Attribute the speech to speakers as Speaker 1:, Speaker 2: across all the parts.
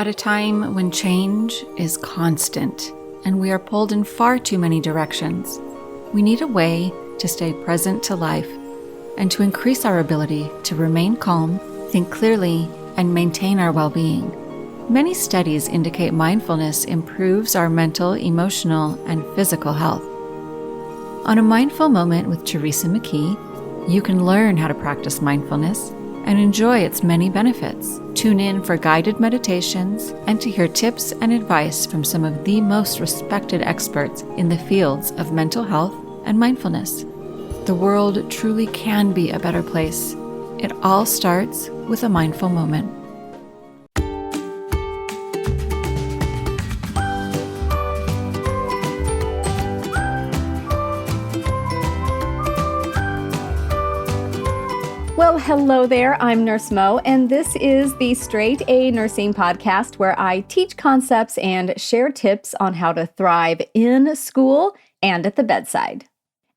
Speaker 1: At a time when change is constant and we are pulled in far too many directions, we need a way to stay present to life and to increase our ability to remain calm, think clearly, and maintain our well-being. Many studies indicate mindfulness improves our mental, emotional, and physical health. On A Mindful Moment with Teresa McKee, you can learn how to practice mindfulness and enjoy its many benefits. Tune in for guided meditations and to hear tips and advice from some of the most respected experts in the fields of mental health and mindfulness. The world truly can be a better place. It all starts with a mindful moment.
Speaker 2: Well, hello there. I'm Nurse Mo, and this is the Straight A Nursing Podcast, where I teach concepts and share tips on how to thrive in school and at the bedside.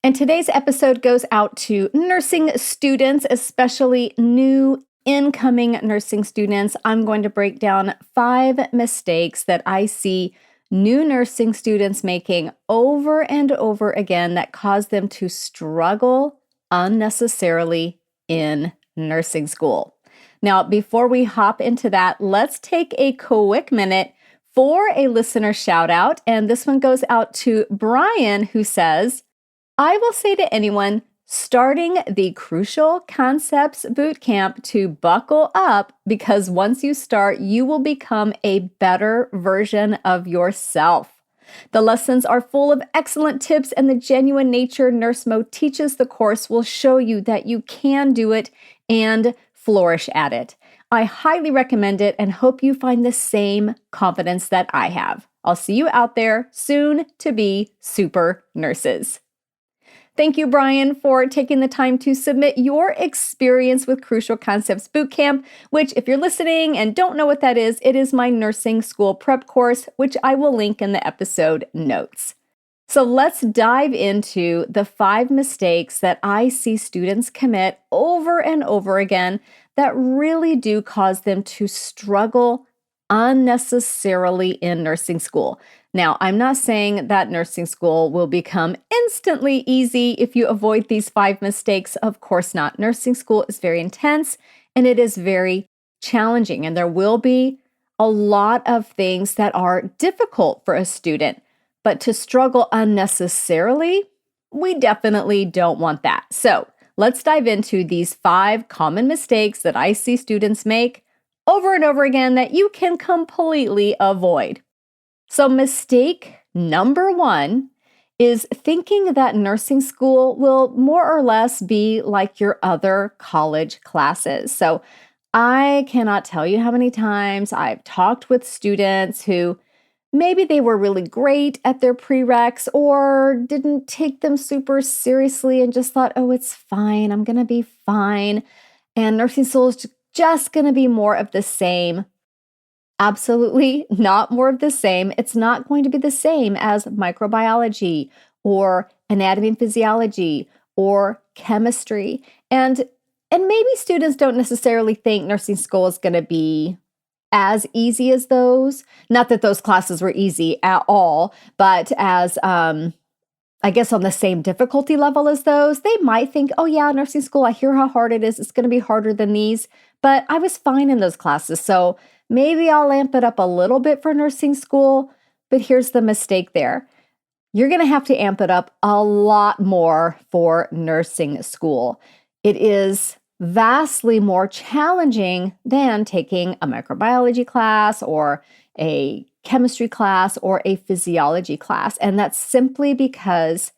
Speaker 2: And today's episode goes out to nursing students, especially new incoming nursing students. I'm going to break down 5 mistakes that I see new nursing students making over and over again that cause them to struggle unnecessarily in nursing school. Now, before we hop into that, let's take a quick minute for a listener shout out. And this one goes out to Brian, who says, I will say to anyone starting the crucial Concepts Bootcamp to buckle up, because once you start, you will become a better version of yourself. The lessons are full of excellent tips, and the genuine nature Nurse Mo teaches the course will show you that you can do it and flourish at it. I highly recommend it and hope you find the same confidence that I have. I'll see you out there, soon to be super nurses. Thank you, Brian, for taking the time to submit your experience with Crucial Concepts Bootcamp, which, if you're listening and don't know what that is, it is my nursing school prep course, which I will link in the episode notes. So let's dive into the 5 mistakes that I see students commit over and over again that really do cause them to struggle unnecessarily in nursing school. Now, I'm not saying that nursing school will become instantly easy if you avoid these 5 mistakes. Of course not. Nursing school is very intense and it is very challenging, and there will be a lot of things that are difficult for a student. But to struggle unnecessarily, we definitely don't want that. So let's dive into these 5 common mistakes that I see students make over and over again that you can completely avoid. So mistake number 1 is thinking that nursing school will more or less be like your other college classes. So I cannot tell you how many times I've talked with students who maybe they were really great at their prereqs or didn't take them super seriously and just thought, oh, it's fine, I'm going to be fine. And nursing school is just going to be more of the same. Absolutely not more of the same. It's not going to be the same as microbiology or anatomy and physiology or chemistry. And maybe students don't necessarily think nursing school is going to be as easy as those. Not that those classes were easy at all, but as I guess on the same difficulty level as those, they might think, oh yeah, nursing school, I hear how hard it is. It's going to be harder than these, but I was fine in those classes. So maybe I'll amp it up a little bit for nursing school, but here's the mistake there. You're going to have to amp it up a lot more for nursing school. It is vastly more challenging than taking a microbiology class or a chemistry class or a physiology class. And that's simply because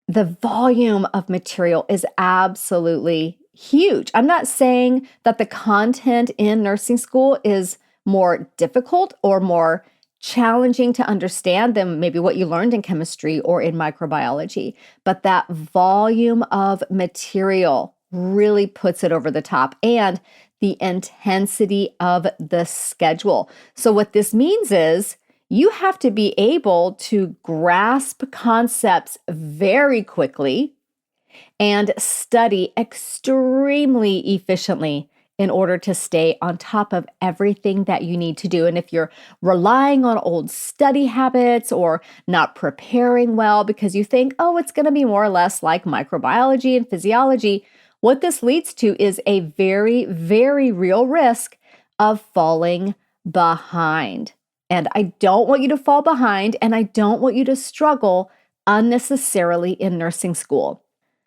Speaker 2: the volume of material is absolutely huge. I'm not saying that the content in nursing school is more difficult or more challenging to understand than maybe what you learned in chemistry or in microbiology, but that volume of material really puts it over the top, and the intensity of the schedule. So what this means is you have to be able to grasp concepts very quickly and study extremely efficiently in order to stay on top of everything that you need to do. And if you're relying on old study habits or not preparing well because you think, oh, it's going to be more or less like microbiology and physiology, what this leads to is a very, very real risk of falling behind. And I don't want you to fall behind, and I don't want you to struggle unnecessarily in nursing school.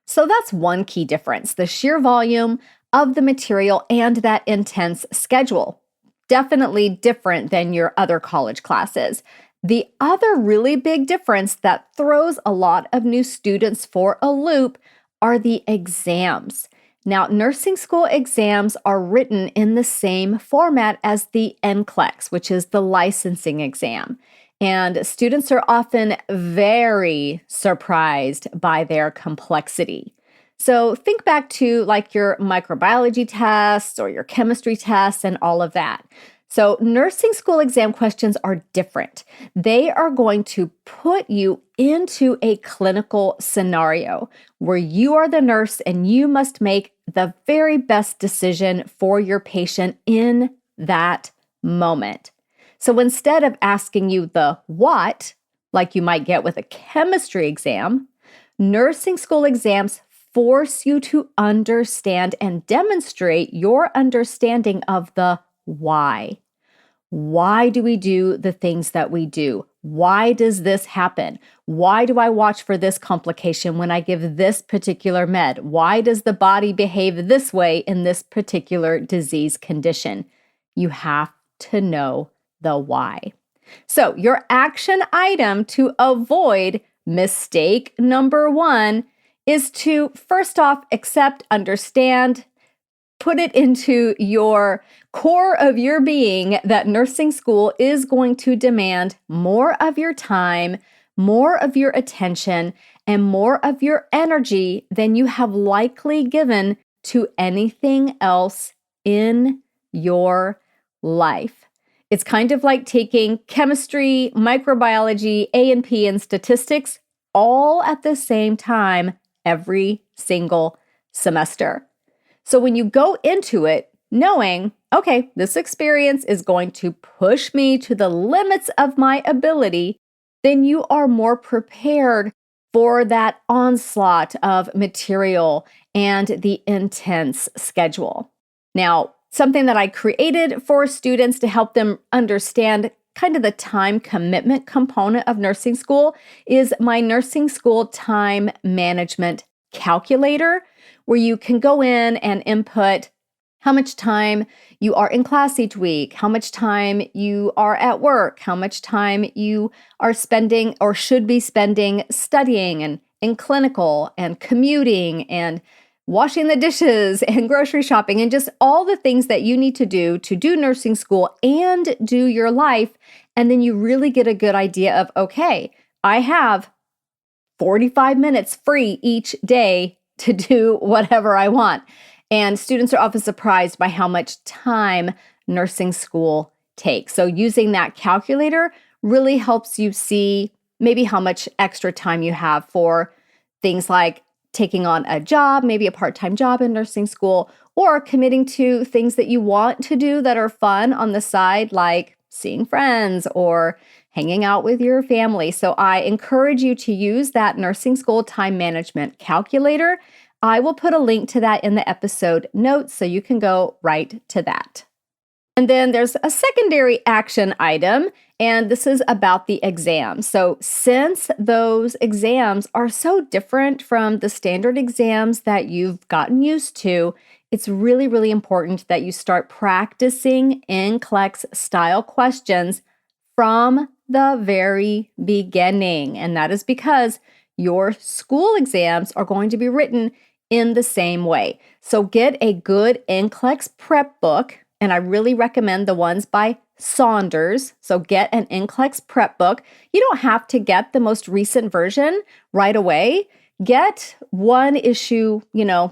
Speaker 2: So that's one key difference, the sheer volume of the material and that intense schedule. Definitely different than your other college classes. The other really big difference that throws a lot of new students for a loop are the exams. Now, nursing school exams are written in the same format as the NCLEX, which is the licensing exam. And students are often very surprised by their complexity. So think back to like your microbiology tests or your chemistry tests and all of that. So nursing school exam questions are different. They are going to put you into a clinical scenario where you are the nurse and you must make the very best decision for your patient in that moment. So instead of asking you the what, like you might get with a chemistry exam, nursing school exams force you to understand and demonstrate your understanding of the why. Why do we do the things that we do? Why does this happen? Why do I watch for this complication when I give this particular med? Why does the body behave this way in this particular disease condition? You have to know the why. So your action item to avoid mistake number 1 is to first off accept, understand, put it into your core of your being that nursing school is going to demand more of your time, more of your attention, and more of your energy than you have likely given to anything else in your life. It's kind of like taking chemistry, microbiology, A&P, and statistics all at the same time every single semester. So when you go into it knowing, okay, this experience is going to push me to the limits of my ability, then you are more prepared for that onslaught of material and the intense schedule. Now, something that I created for students to help them understand kind of the time commitment component of nursing school is my nursing school time management calculator, where you can go in and input how much time you are in class each week, how much time you are at work, how much time you are spending or should be spending studying and in clinical and commuting and washing the dishes and grocery shopping and just all the things that you need to do nursing school and do your life. And then you really get a good idea of, okay, I have 45 minutes free each day to do whatever I want. And students are often surprised by how much time nursing school takes. So using that calculator really helps you see maybe how much extra time you have for things like taking on a job, maybe a part-time job in nursing school, or committing to things that you want to do that are fun on the side, like seeing friends or hanging out with your family. So I encourage you to use that nursing school time management calculator. I will put a link to that in the episode notes so you can go right to that. And then there's a secondary action item, and this is about the exam. So since those exams are so different from the standard exams that you've gotten used to, it's really, really important that you start practicing NCLEX style questions from the very beginning. And that is because your school exams are going to be written in the same way. So get a good NCLEX prep book, and I really recommend the ones by Saunders. So get an NCLEX prep book. You don't have to get the most recent version right away. Get one issue,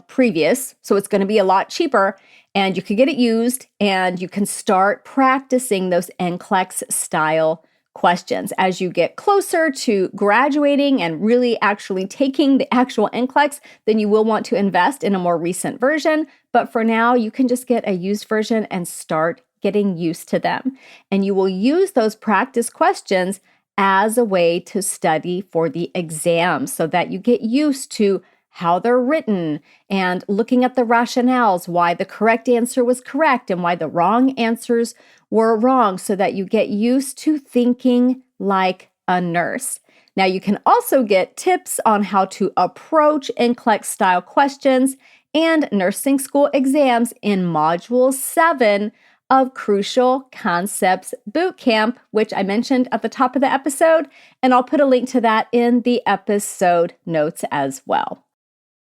Speaker 2: previous, so it's going to be a lot cheaper, and you can get it used, and you can start practicing those NCLEX style questions. As you get closer to graduating and really actually taking the actual NCLEX, then you will want to invest in a more recent version. But for now, you can just get a used version and start getting used to them. And you will use those practice questions as a way to study for the exam so that you get used to how they're written and looking at the rationales, why the correct answer was correct and why the wrong answers were wrong, so that you get used to thinking like a nurse. Now, you can also get tips on how to approach NCLEX style questions and nursing school exams in Module 7 of Crucial Concepts Bootcamp, which I mentioned at the top of the episode, and I'll put a link to that in the episode notes as well.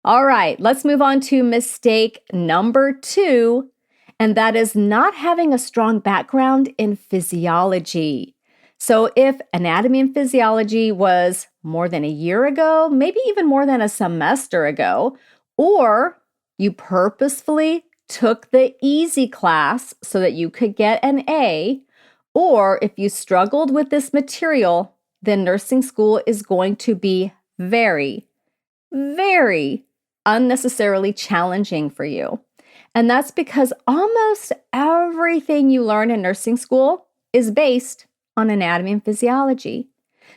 Speaker 2: All right, let's move on to mistake number 2, and that is not having a strong background in physiology. So if anatomy and physiology was more than a year ago, maybe even more than a semester ago, or you purposefully took the easy class so that you could get an A, or if you struggled with this material, then nursing school is going to be very, very unnecessarily challenging for you. And that's because almost everything you learn in nursing school is based on anatomy and physiology.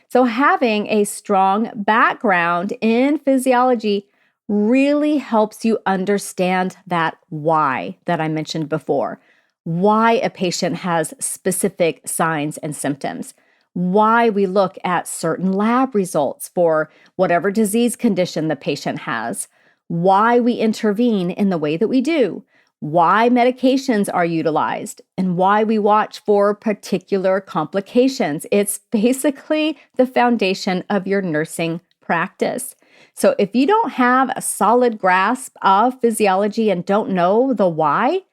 Speaker 2: So having a strong background in physiology really helps you understand that why that I mentioned before, why a patient has specific signs and symptoms, why we look at certain lab results for whatever disease condition the patient has, why we intervene in the way that we do, why medications are utilized, and why we watch for particular complications. It's basically the foundation of your nursing practice. So if you don't have a solid grasp of physiology and don't know the why,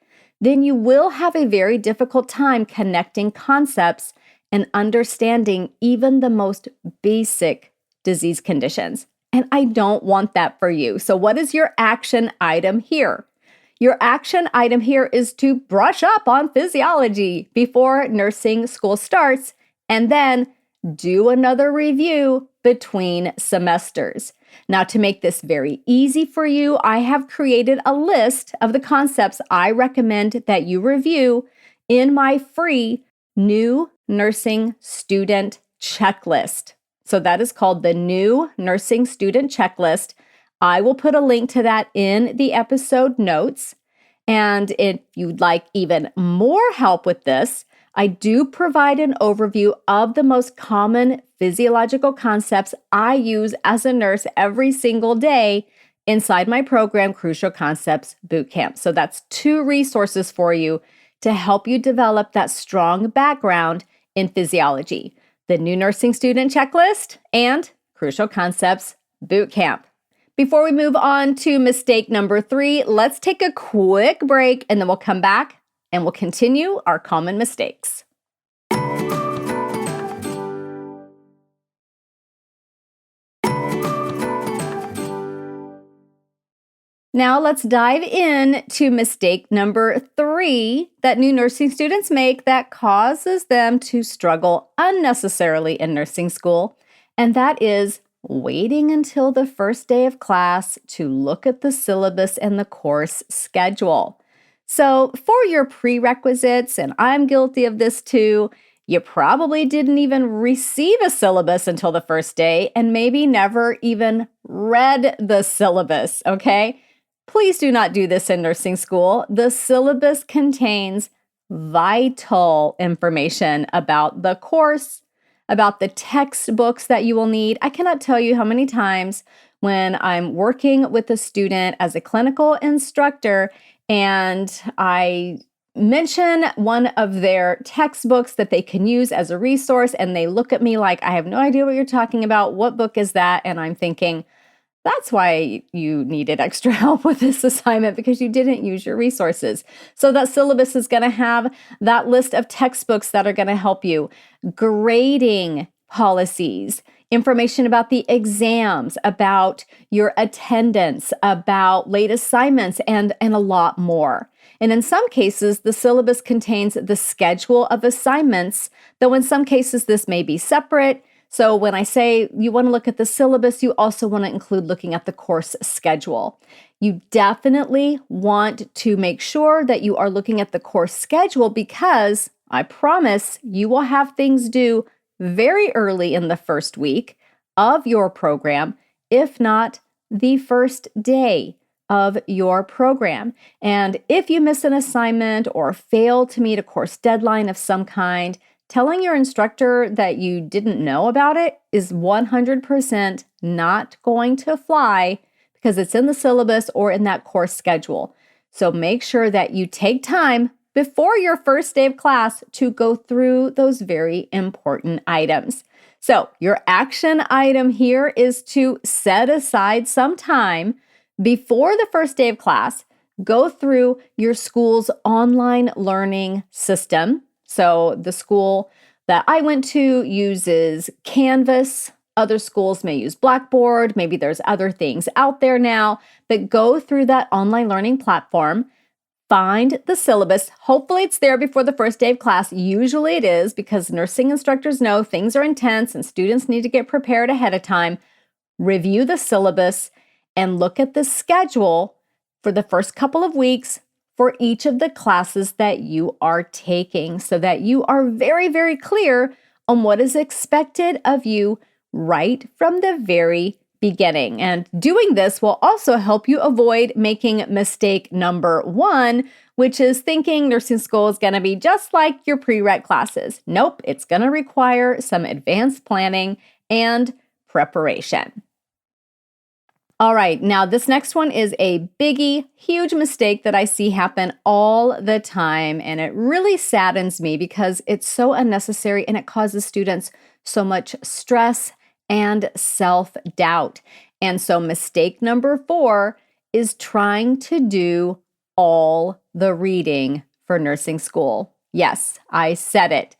Speaker 2: then you will have a very difficult time connecting concepts and understanding even the most basic disease conditions. And I don't want that for you. So what is your action item here? Your action item here is to brush up on physiology before nursing school starts, and then do another review between semesters. Now, to make this very easy for you, I have created a list of the concepts I recommend that you review in my free new nursing student checklist. So that is called the new nursing student checklist. I will put a link to that in the episode notes. And if you'd like even more help with this, I do provide an overview of the most common physiological concepts I use as a nurse every single day inside my program, Crucial Concepts Bootcamp. So that's 2 resources for you to help you develop that strong background in physiology: the new nursing student checklist and Crucial Concepts Bootcamp. Before we move on to mistake number 3, let's take a quick break and then we'll come back and we'll continue our common mistakes. Now let's dive in to mistake number 3 that new nursing students make that causes them to struggle unnecessarily in nursing school, and that is waiting until the first day of class to look at the syllabus and the course schedule. So for your prerequisites, and I'm guilty of this too, you probably didn't even receive a syllabus until the first day and maybe never even read the syllabus, okay? Please do not do this in nursing school. The syllabus contains vital information about the course, about the textbooks that you will need. I cannot tell you how many times when I'm working with a student as a clinical instructor and I mention one of their textbooks that they can use as a resource, and they look at me like, I have no idea what you're talking about. What book is that? And I'm thinking, that's why you needed extra help with this assignment, because you didn't use your resources. So that syllabus is going to have that list of textbooks that are going to help you. Grading, policies, information about the exams, about your attendance, about late assignments, and a lot more. And in some cases, the syllabus contains the schedule of assignments, though in some cases this may be separate. So when I say you want to look at the syllabus, you also want to include looking at the course schedule. You definitely want to make sure that you are looking at the course schedule because I promise you will have things due very early in the first week of your program, if not the first day of your program. And if you miss an assignment or fail to meet a course deadline of some kind, telling your instructor that you didn't know about it is 100% not going to fly because it's in the syllabus or in that course schedule. So make sure that you take time before your first day of class to go through those very important items. So your action item here is to set aside some time before the first day of class, go through your school's online learning system. So the school that I went to uses Canvas. Other schools may use Blackboard. Maybe there's other things out there now, but go through that online learning platform. Find the syllabus. Hopefully it's there before the first day of class. Usually it is because nursing instructors know things are intense and students need to get prepared ahead of time. Review the syllabus and look at the schedule for the first couple of weeks for each of the classes that you are taking so that you are very, very clear on what is expected of you right from the very beginning. And doing this will also help you avoid making mistake number one, which is thinking nursing school is going to be just like your prereq classes. Nope, it's going to require some advanced planning and preparation. All right, now this next one is a biggie, huge mistake that I see happen all the time, and it really saddens me because it's so unnecessary and it causes students so much stress and self-doubt. And so mistake number 4 is trying to do all the reading for nursing school. Yes, I said it.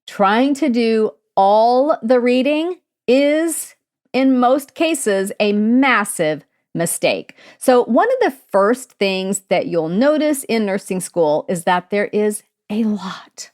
Speaker 2: Trying to do all the reading is in most cases, a massive mistake. So one of the first things that you'll notice in nursing school is that there is a lot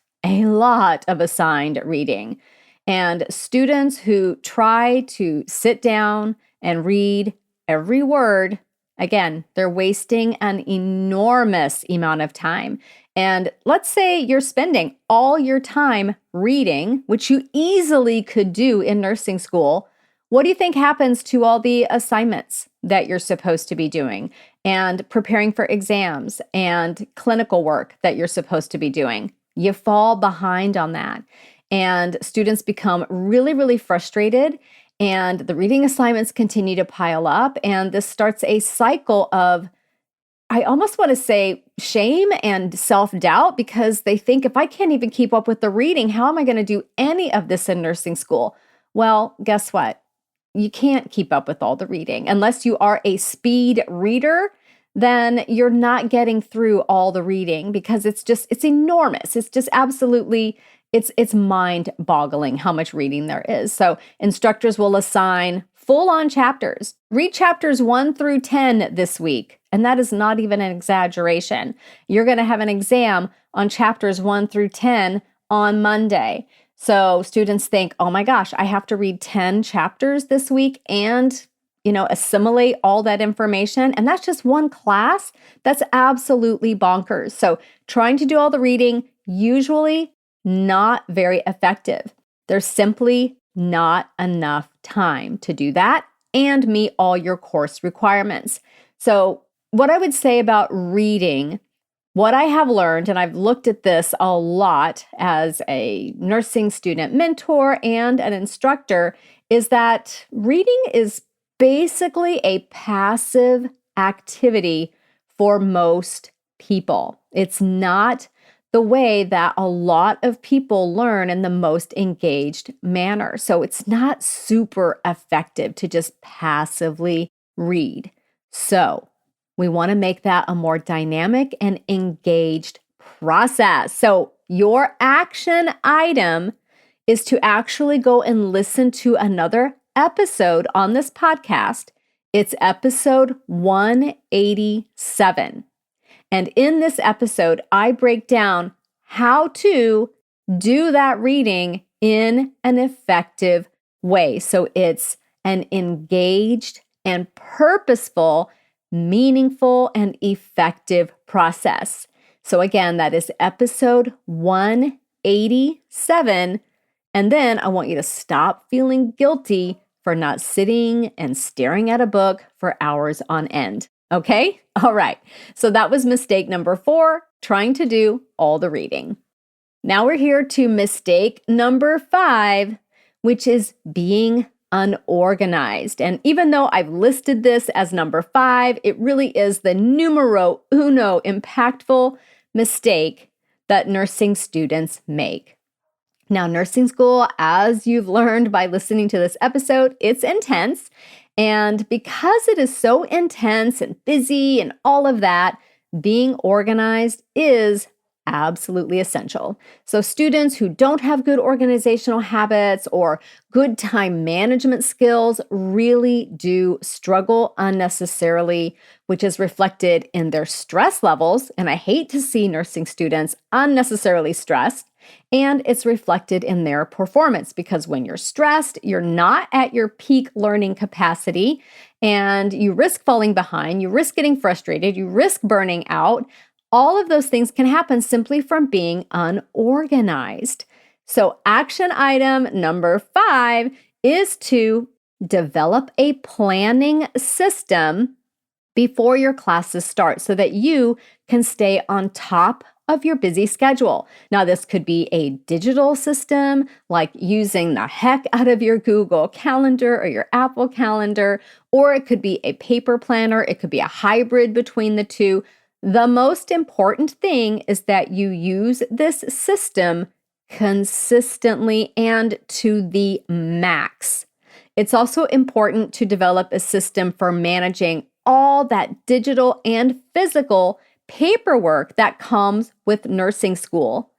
Speaker 2: of assigned reading. And students who try to sit down and read every word, again, they're wasting an enormous amount of time. And let's say you're spending all your time reading, which you easily could do in nursing school. What do you think happens to all the assignments that you're supposed to be doing and preparing for exams and clinical work that you're supposed to be doing? You fall behind on that. And students become really, really frustrated, and the reading assignments continue to pile up. And this starts a cycle of, I almost want to say, shame and self-doubt because they think, if I can't even keep up with the reading, how am I going to do any of this in nursing school? Well, guess what? You can't keep up with all the reading. Unless you are a speed reader, then you're not getting through all the reading because it's enormous. It's just absolutely, it's mind-boggling how much reading there is. So instructors will assign full-on chapters. Read chapters 1 through 10 this week. And that is not even an exaggeration. You're going to have an exam on chapters 1 through 10 on Monday. So students think, oh my gosh, I have to read 10 chapters this week and, assimilate all that information. And that's just one class. That's absolutely bonkers. So trying to do all the reading, usually not very effective. There's simply not enough time to do that and meet all your course requirements. So what I would say about reading, what I have learned, and I've looked at this a lot as a nursing student mentor and an instructor, is that reading is basically a passive activity for most people. It's not the way that a lot of people learn in the most engaged manner. So it's not super effective to just passively read. So we want to make that a more dynamic and engaged process. So your action item is to actually go and listen to another episode on this podcast. It's episode 187. And in this episode, I break down how to do that reading in an effective way. So it's an engaged and purposeful, meaningful, and effective process. So again, that is episode 187. And then I want you to stop feeling guilty for not sitting and staring at a book for hours on end. Okay? All right. So that was mistake number 4, trying to do all the reading. Now we're here to mistake number 5, which is being unorganized. And even though I've listed this as number 5, it really is the numero uno impactful mistake that nursing students make. Now, nursing school, as you've learned by listening to this episode, it's intense. And because it is so intense and busy and all of that, being organized is absolutely essential. So students who don't have good organizational habits or good time management skills really do struggle unnecessarily, which is reflected in their stress levels. And I hate to see nursing students unnecessarily stressed. And it's reflected in their performance because when you're stressed, you're not at your peak learning capacity and you risk falling behind, you risk getting frustrated, you risk burning out. All of those things can happen simply from being unorganized. So action item number 5 is to develop a planning system before your classes start so that you can stay on top of your busy schedule. Now, this could be a digital system, like using the heck out of your Google Calendar or your Apple Calendar, or it could be a paper planner. It could be a hybrid between the two. The most important thing is that you use this system consistently and to the max. It's also important to develop a system for managing all that digital and physical paperwork that comes with nursing school.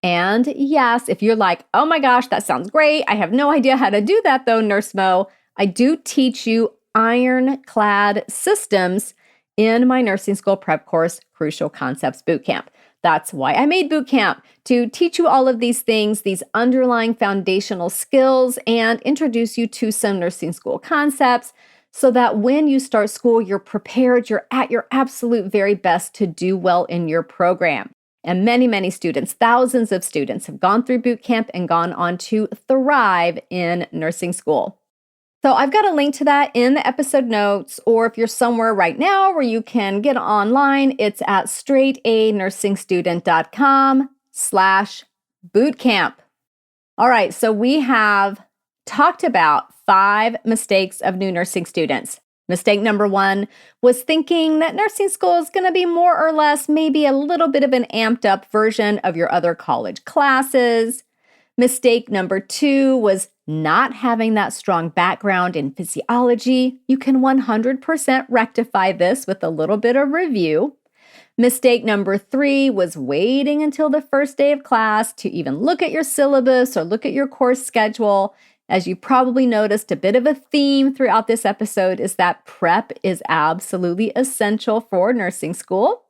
Speaker 2: And yes, if you're like, oh my gosh, that sounds great. I have no idea how to do that though, Nurse Mo. I do teach you ironclad systems in my nursing school prep course, Crucial Concepts Bootcamp. That's why I made Bootcamp, to teach you all of these things, these underlying foundational skills, and introduce you to some nursing school concepts so that when you start school, you're prepared, you're at your absolute very best to do well in your program. And many, many students, thousands of students have gone through Bootcamp and gone on to thrive in nursing school. So I've got a link to that in the episode notes, or if you're somewhere right now where you can get online, it's at straightanursingstudent.com/bootcamp. All right, so we have talked about 5 mistakes of new nursing students. Mistake number 1 was thinking that nursing school is going to be more or less maybe a little bit of an amped up version of your other college classes. Mistake number 2 was not having that strong background in physiology. You can 100% rectify this with a little bit of review. Mistake number 3 was waiting until the first day of class to even look at your syllabus or look at your course schedule. As you probably noticed, a bit of a theme throughout this episode is that prep is absolutely essential for nursing school.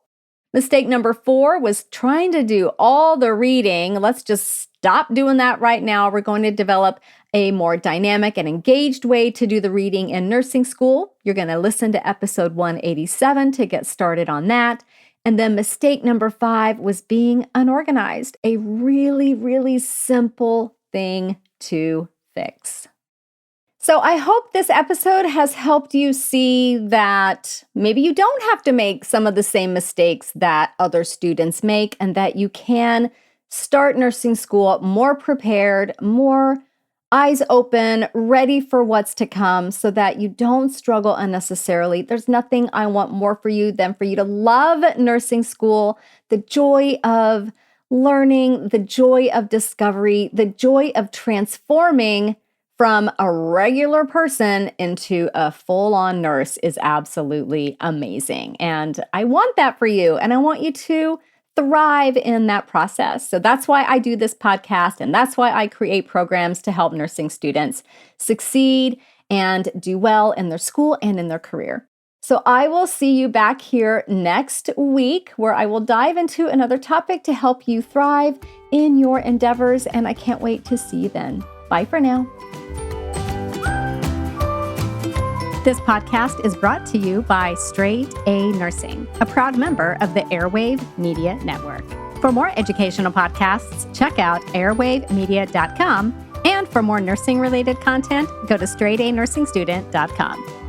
Speaker 2: Mistake number 4 was trying to do all the reading. Let's just stop doing that right now. We're going to develop a more dynamic and engaged way to do the reading in nursing school. You're going to listen to episode 187 to get started on that. And then mistake number 5 was being unorganized, a really, really simple thing to fix. So I hope this episode has helped you see that maybe you don't have to make some of the same mistakes that other students make, and that you can start nursing school more prepared, more eyes open, ready for what's to come so that you don't struggle unnecessarily. There's nothing I want more for you than for you to love nursing school, the joy of learning, the joy of discovery, the joy of transforming from a regular person into a full-on nurse is absolutely amazing. And I want that for you. And I want you to thrive in that process. So that's why I do this podcast, and that's why I create programs to help nursing students succeed and do well in their school and in their career. So I will see you back here next week, where I will dive into another topic to help you thrive in your endeavors, and I can't wait to see you then. Bye for now. This podcast is brought to you by Straight A Nursing, a proud member of the Airwave Media Network. For more educational podcasts, check out airwavemedia.com. And for more nursing-related content, go to straightanursingstudent.com.